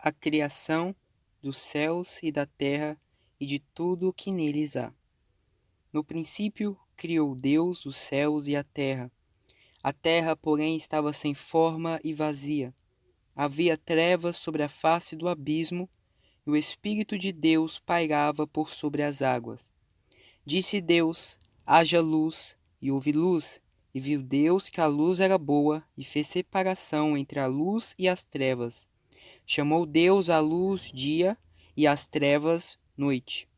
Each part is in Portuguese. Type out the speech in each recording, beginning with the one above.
a criação dos céus e da terra e de tudo o que neles há. No princípio criou Deus os céus e a terra. A terra, porém, estava sem forma e vazia. Havia trevas sobre a face do abismo, e o Espírito de Deus pairava por sobre as águas. Disse Deus: haja luz, e houve luz. E viu Deus que a luz era boa, e fez separação entre a luz e as trevas. Chamou Deus a luz dia, e as trevas noite.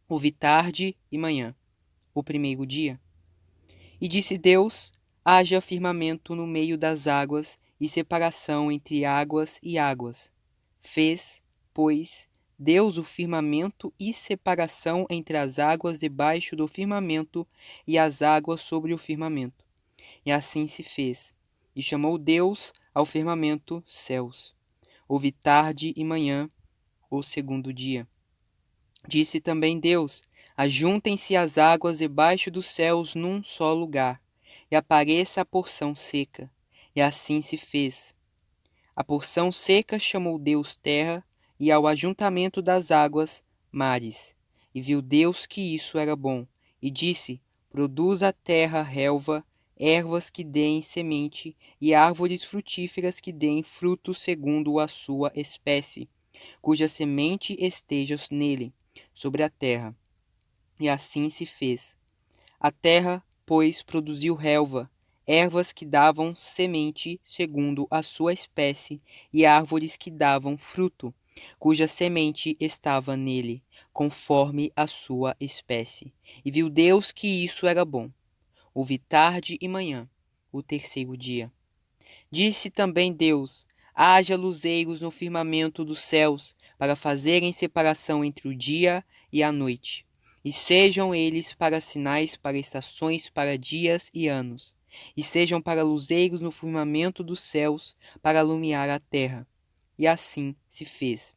Houve tarde e manhã, o primeiro dia. E disse Deus: haja firmamento no meio das águas, e separação entre águas e águas. Fez, pois, Deus o firmamento e separação entre as águas debaixo do firmamento e as águas sobre o firmamento. E assim se fez. E chamou Deus ao firmamento céus. Houve tarde e manhã, o segundo dia. Disse também Deus: ajuntem-se as águas debaixo dos céus num só lugar, e apareça a porção seca. E assim se fez. A porção seca chamou Deus terra, e ao ajuntamento das águas, mares. E viu Deus que isso era bom, e disse: produz a terra relva, ervas que deem semente, e árvores frutíferas que deem fruto segundo a sua espécie, cuja semente esteja nele, sobre a terra. E assim se fez. A terra, pois, produziu relva, ervas que davam semente segundo a sua espécie, e árvores que davam fruto, cuja semente estava nele, conforme a sua espécie. E viu Deus que isso era bom. Houve tarde e manhã, o terceiro dia. Disse também Deus: haja luzeiros no firmamento dos céus, para fazerem separação entre o dia e a noite. E sejam eles para sinais, para estações, para dias e anos. E sejam para luzeiros no firmamento dos céus, para alumiar a terra. E assim se fez.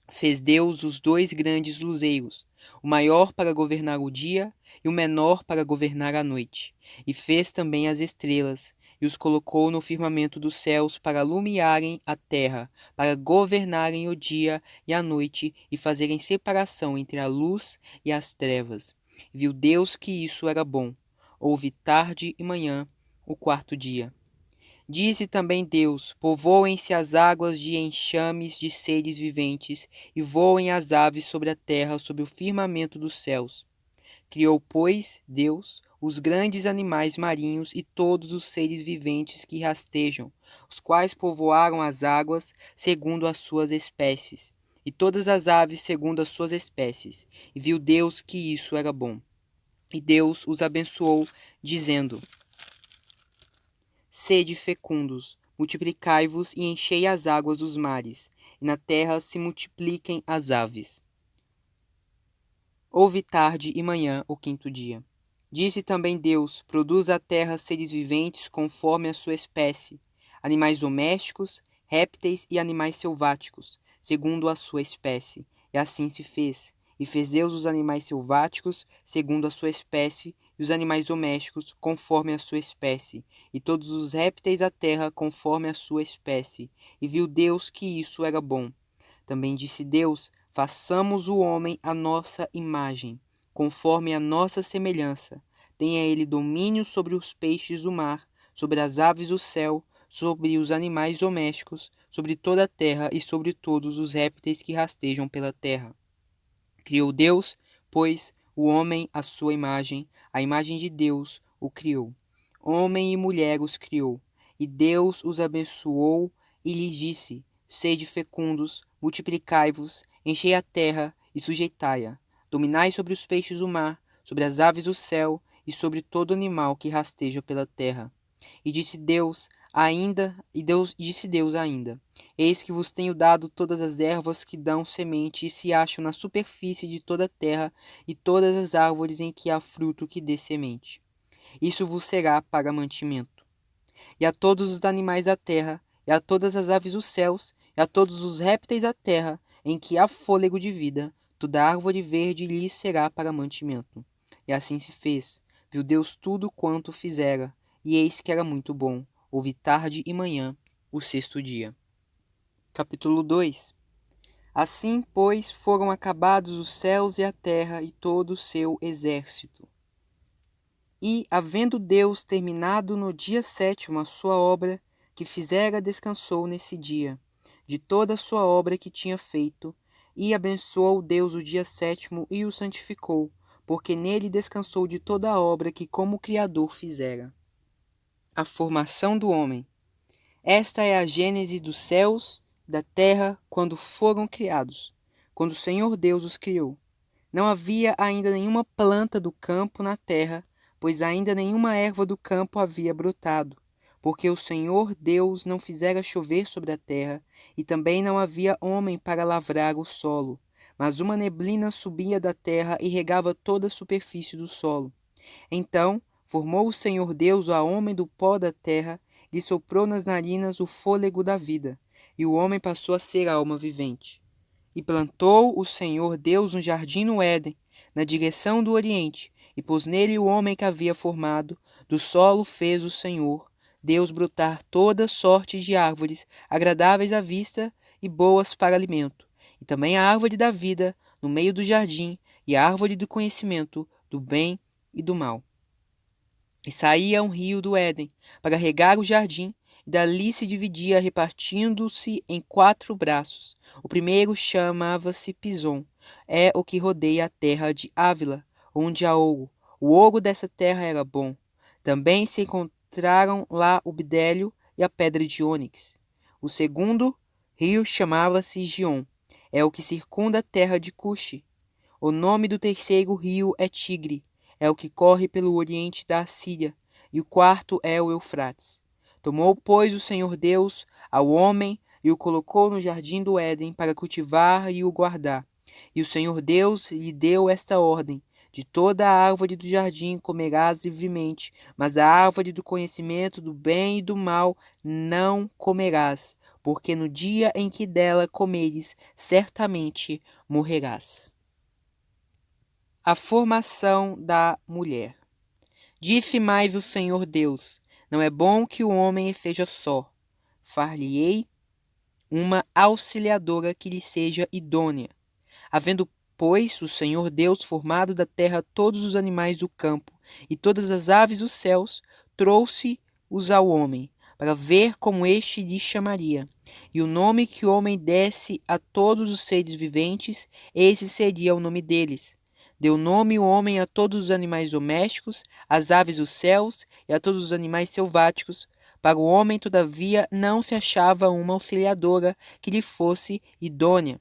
Fez Deus os dois grandes luzeiros, o maior para governar o dia e o menor para governar a noite. E fez também as estrelas, e os colocou no firmamento dos céus para alumiarem a terra, para governarem o dia e a noite e fazerem separação entre a luz e as trevas. Viu Deus que isso era bom. Houve tarde e manhã, o quarto dia. Disse também Deus: povoem-se as águas de enxames de seres viventes, e voem as aves sobre a terra, sob o firmamento dos céus. Criou, pois, Deus, os grandes animais marinhos e todos os seres viventes que rastejam, os quais povoaram as águas segundo as suas espécies, e todas as aves segundo as suas espécies. E viu Deus que isso era bom. E Deus os abençoou, dizendo: sede fecundos, multiplicai-vos e enchei as águas dos mares, e na terra se multipliquem as aves. Houve tarde e manhã, o quinto dia. Disse também Deus: produz a terra seres viventes conforme a sua espécie, animais domésticos, répteis e animais selváticos, segundo a sua espécie. E assim se fez. E fez Deus os animais selváticos, segundo a sua espécie, e os animais domésticos, conforme a sua espécie, e todos os répteis da terra, conforme a sua espécie. E viu Deus que isso era bom. Também disse Deus: façamos o homem à nossa imagem, conforme a nossa semelhança. Tenha ele domínio sobre os peixes do mar, sobre as aves do céu, sobre os animais domésticos, sobre toda a terra e sobre todos os répteis que rastejam pela terra. Criou Deus, pois, o homem à sua imagem, a imagem de Deus o criou. Homem e mulher os criou. E Deus os abençoou e lhes disse: sede fecundos, multiplicai-vos, enchei a terra e sujeitai-a. Dominai sobre os peixes do mar, sobre as aves do céu e sobre todo animal que rasteja pela terra. E disse Deus ainda: eis que vos tenho dado todas as ervas que dão semente e se acham na superfície de toda a terra, e todas as árvores em que há fruto que dê semente. Isso vos será para mantimento. E a todos os animais da terra, e a todas as aves dos céus, e a todos os répteis da terra, em que há fôlego de vida, toda árvore verde lhes será para mantimento. E assim se fez. Viu Deus tudo quanto fizera, e eis que era muito bom. Houve tarde e manhã, o sexto dia. Capítulo 2. Assim, pois, foram acabados os céus e a terra e todo o seu exército. E, havendo Deus terminado no dia 7º a sua obra que fizera, descansou nesse dia, de toda a sua obra que tinha feito, e abençoou Deus o dia 7º e o santificou, porque nele descansou de toda a obra que como Criador fizera. A formação do homem. Esta é a gênese dos céus, da terra, quando foram criados, quando o Senhor Deus os criou. Não havia ainda nenhuma planta do campo na terra, pois ainda nenhuma erva do campo havia brotado, porque o Senhor Deus não fizera chover sobre a terra, e também não havia homem para lavrar o solo. Mas uma neblina subia da terra e regava toda a superfície do solo. Então formou o Senhor Deus o homem do pó da terra, lhe soprou nas narinas o fôlego da vida, e o homem passou a ser alma vivente. E plantou o Senhor Deus um jardim no Éden, na direção do Oriente, e pôs nele o homem que havia formado. Do solo fez o Senhor Deus brotar toda sorte de árvores, agradáveis à vista e boas para alimento, e também a árvore da vida no meio do jardim, e a árvore do conhecimento do bem e do mal. E saía um rio do Éden para regar o jardim, e dali se dividia, repartindo-se em 4 braços. O primeiro chamava-se Pison, é o que rodeia a terra de Ávila, onde há ouro. O ouro dessa terra era bom. Também se encontraram lá o bidélio e a pedra de ônix. O segundo rio chamava-se Gion, é o que circunda a terra de Cuxi. O nome do terceiro rio é Tigre, é o que corre pelo oriente da Assíria, e o quarto é o Eufrates. Tomou, pois, o Senhor Deus ao homem e o colocou no jardim do Éden para cultivar e o guardar. E o Senhor Deus lhe deu esta ordem: de toda a árvore do jardim comerás livremente, mas a árvore do conhecimento do bem e do mal não comerás, porque no dia em que dela comeres, certamente morrerás. A formação da mulher. Disse mais o Senhor Deus: não é bom que o homem esteja só. Far-lhe-ei uma auxiliadora que lhe seja idônea. Havendo, pois, o Senhor Deus formado da terra todos os animais do campo e todas as aves dos céus, trouxe-os ao homem, para ver como este lhe chamaria. E o nome que o homem desse a todos os seres viventes, esse seria o nome deles. Deu nome o homem a todos os animais domésticos, às aves dos céus e a todos os animais selváticos. Para o homem, todavia, não se achava uma auxiliadora que lhe fosse idônea.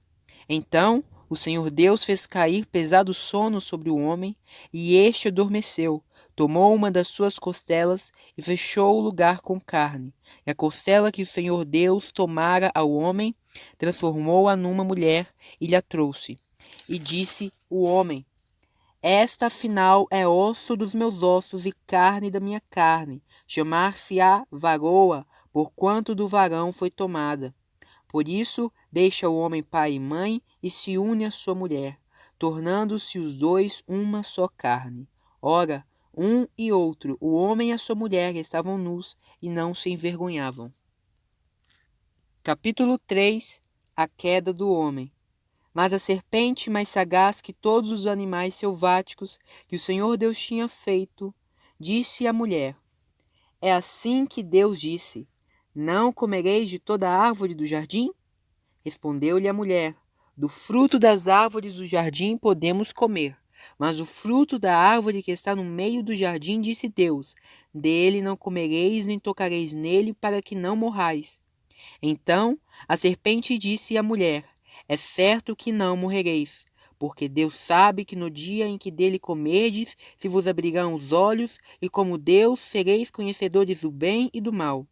Então o Senhor Deus fez cair pesado sono sobre o homem, e este adormeceu. Tomou uma das suas costelas e fechou o lugar com carne. E a costela que o Senhor Deus tomara ao homem, transformou-a numa mulher e lhe a trouxe. E disse o homem: esta, afinal, é osso dos meus ossos e carne da minha carne. Chamar-se-á varoa, porquanto do varão foi tomada. Por isso, deixa o homem pai e mãe e se une à sua mulher, tornando-se os dois uma só carne. Ora, um e outro, o homem e a sua mulher, estavam nus e não se envergonhavam. Capítulo 3. A queda do homem. Mas a serpente, mais sagaz que todos os animais selváticos que o Senhor Deus tinha feito, disse à mulher: é assim que Deus disse: não comereis de toda a árvore do jardim? Respondeu-lhe a mulher: do fruto das árvores do jardim podemos comer, mas o fruto da árvore que está no meio do jardim, disse Deus: dele não comereis nem tocareis nele, para que não morrais. Então a serpente disse à mulher: é certo que não morrereis, porque Deus sabe que no dia em que dele comerdes, se vos abrirão os olhos, e como Deus sereis conhecedores do bem e do mal.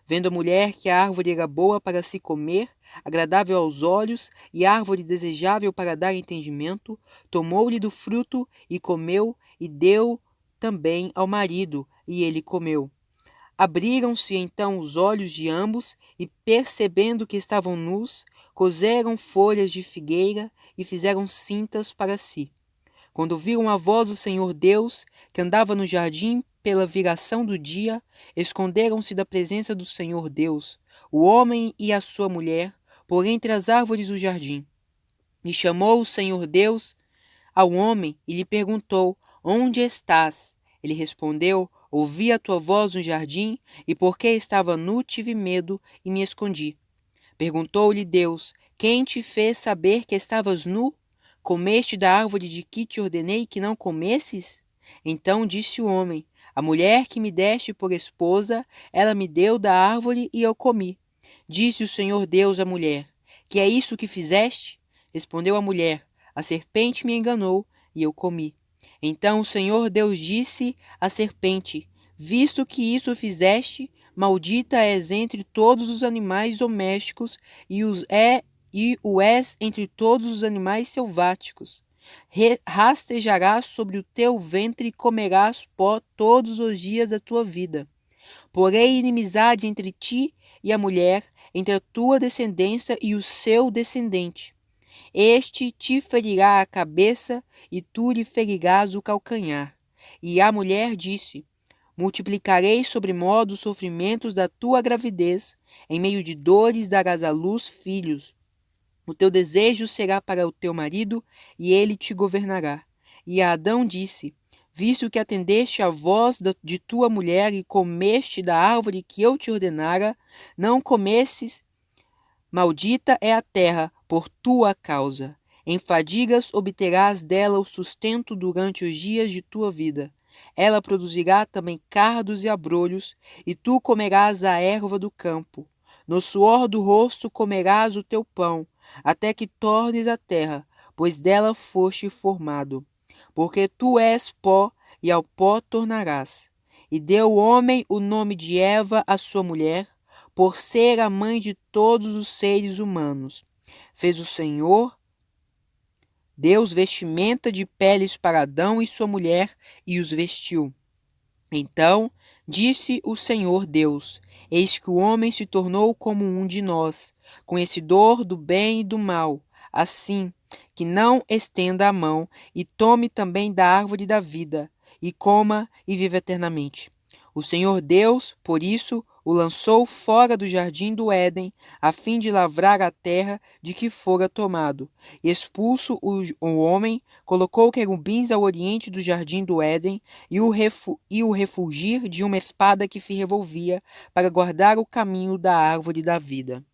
Vendo a mulher que a árvore era boa para se comer, agradável aos olhos, e árvore desejável para dar entendimento, tomou-lhe do fruto e comeu, e deu também ao marido, e ele comeu. Abriram-se então os olhos de ambos, e percebendo que estavam nus, coseram folhas de figueira e fizeram cintas para si. Quando ouviram a voz do Senhor Deus, que andava no jardim pela viração do dia, esconderam-se da presença do Senhor Deus, o homem e a sua mulher, por entre as árvores do jardim. E chamou o Senhor Deus ao homem e lhe perguntou: Onde estás? Ele respondeu: Ouvi a tua voz no jardim, e porque estava nu tive medo e me escondi. Perguntou-lhe Deus: Quem te fez saber que estavas nu? Comeste da árvore de que te ordenei que não comesses? Então disse o homem: A mulher que me deste por esposa, ela me deu da árvore e eu comi. Disse o Senhor Deus à mulher: Que é isso que fizeste? Respondeu a mulher: A serpente me enganou e eu comi. Então o Senhor Deus disse à serpente: Visto que isso fizeste, maldita és entre todos os animais domésticos e o és entre todos os animais selváticos. Rastejarás sobre o teu ventre e comerás pó todos os dias da tua vida. Porém, inimizade entre ti e a mulher, entre a tua descendência e o seu descendente. Este te ferirá a cabeça e tu lhe ferirás o calcanhar. E a mulher disse: Multiplicarei sobremodo os sofrimentos da tua gravidez, em meio de dores darás à luz filhos. O teu desejo será para o teu marido, e ele te governará. E a Adão disse: Visto que atendeste à voz de tua mulher e comeste da árvore que eu te ordenara, não comesses, maldita é a terra por tua causa. Em fadigas obterás dela o sustento durante os dias de tua vida. Ela produzirá também cardos e abrolhos, e tu comerás a erva do campo. No suor do rosto comerás o teu pão, até que tornes a terra, pois dela foste formado. Porque tu és pó, e ao pó tornarás. E deu o homem o nome de Eva à sua mulher, por ser a mãe de todos os seres humanos. Fez o Senhor Deus vestimenta de peles para Adão e sua mulher e os vestiu. Então disse o Senhor Deus: Eis que o homem se tornou como um de nós, conhecedor do bem e do mal. Assim, que não estenda a mão e tome também da árvore da vida, e coma e viva eternamente. O Senhor Deus, por isso, o lançou fora do jardim do Éden, a fim de lavrar a terra de que fora tomado. E expulso o homem, colocou querubins ao oriente do jardim do Éden, e o refulgir de uma espada que se revolvia, para guardar o caminho da árvore da vida.